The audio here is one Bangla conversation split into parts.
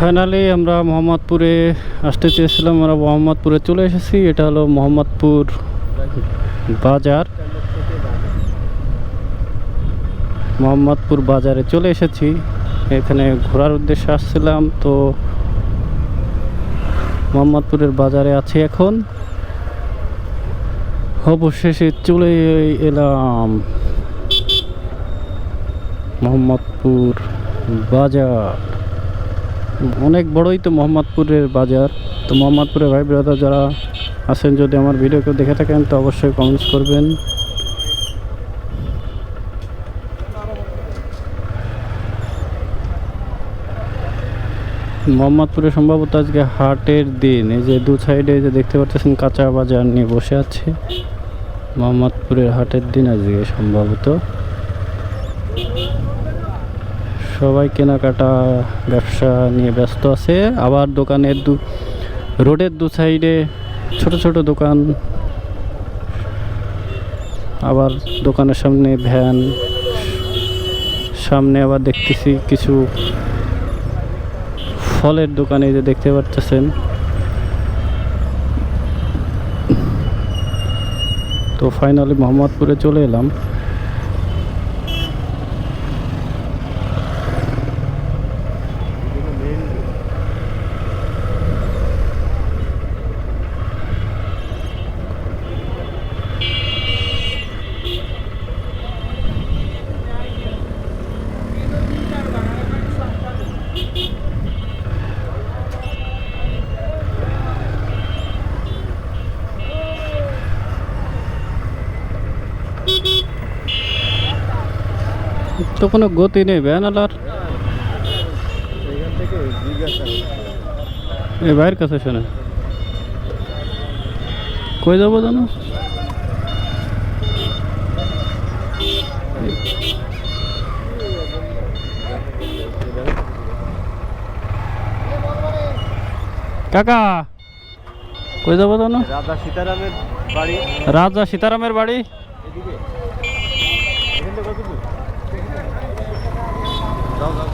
ফাইনালি আমরা মোহাম্মদপুরে আসতে চেয়েছিলাম, আমরা মোহাম্মদপুরে চলে এসেছি। এটা হলো মোহাম্মদপুর বাজার। মোহাম্মদপুর বাজারে চলে এসেছি, এখানে ঘোরার উদ্দেশ্যে আসছিলাম। তো মোহাম্মদপুরের বাজারে আছি এখন, অবশেষে চলে এলাম মোহাম্মদপুর বাজার। অনেক বড়ই তো মোহাম্মদপুরের বাজার। তো মোহাম্মদপুরের ভাই ব্রাদার যারা আছেন, যদি আমার ভিডিওকে দেখে থাকেন তো অবশ্যই কমেন্টস করবেন। মোহাম্মদপুরে সম্ভবত আজকে হাটের দিন। এই যে দু সাইডে যে দেখতে পাচ্ছেন কাঁচা বাজার নিয়ে বসে আছে, মোহাম্মদপুরের হাটের দিন আজকে সম্ভবত। সবাই কেনাকাটা ব্যবসা নিয়ে ব্যস্ত আছে। আবার দোকানের রোডের দু সাইডে ছোট ছোট দোকান, আবার দোকানের সামনে ভ্যান, সামনে আবার দেখতেছি কিছু ফলের দোকানে যে দেখতে পাচ্ছেন। তো ফাইনালি মোহাম্মদপুরে চলে এলাম। তো কোনো গতি নেই ভ্যানালার, এই ভাইয়ের কাছে শোনে কই যাবো জানো? কাকা কই যাবো জানো? রাজা সীতারামের বাড়ি। রাজা সীতারামের বাড়ি এদিকে এখান থেকে কত দূর? যাও যাও।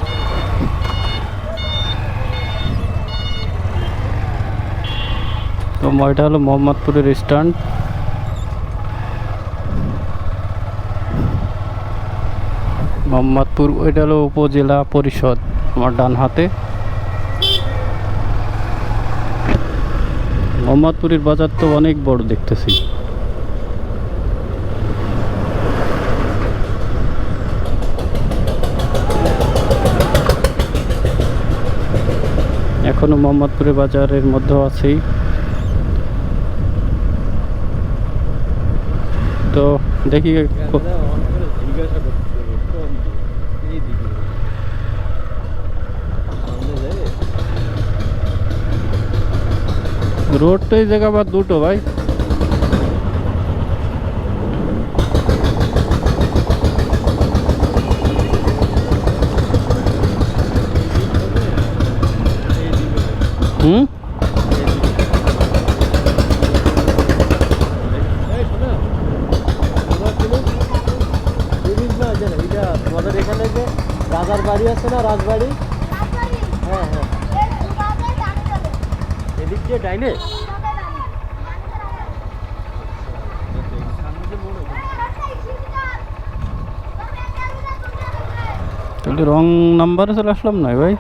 তো এটা হলো মোহাম্মদপুরের স্ট্যান্ড। মোহাম্মদপুর ওইটা হলো উপজেলা পরিষদ আমার ডান হাতে। মোহাম্মদপুরের বাজার তো অনেক বড় দেখতেছি। এখনো মোহাম্মদপুরের বাজারের মধ্যে আছি। তো দেখি रोड तो इस जगह पर दूटो भाई। তোমাদের এখানে যে রাজার বাড়ি আছে না, রাজবাড়ি? হ্যাঁ হ্যাঁ, এদিক দিয়ে ডাইনে। তাহলে রং নাম্বারে চলে আসলাম না ভাই।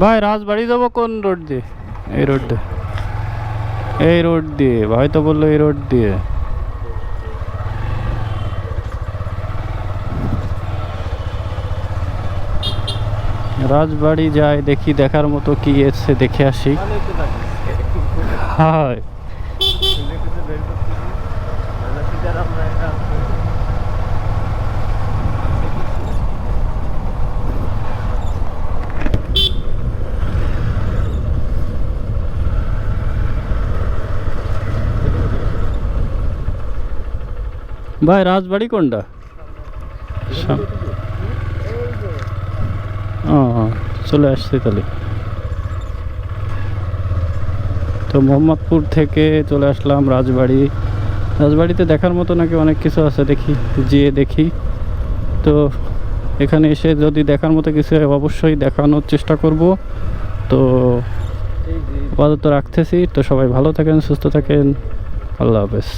ভাই রাজবাড়ি যাবো কোন রোড দিয়ে? এই রোড দিয়ে, এই রোড দিয়ে ভাই তো বললো এই রোড দিয়ে। রাজবাড়ি যাই দেখি, দেখার মতো কি এসে দেখে আসি। হ্যাঁ ভাই রাজবাড়ি কোনটা? চলে আসছি তাহলে। তো মোহাম্মদপুর থেকে চলে আসলাম রাজবাড়ি। রাজবাড়িতে দেখার মতো নাকি অনেক কিছু আছে, দেখি যেয়ে দেখি। তো এখানে এসে যদি দেখার মতো কিছু হয় অবশ্যই দেখানোর চেষ্টা করব। তো আপাতত রাখতেছি। তো সবাই ভালো থাকেন, সুস্থ থাকেন, আল্লাহ হাফেজ।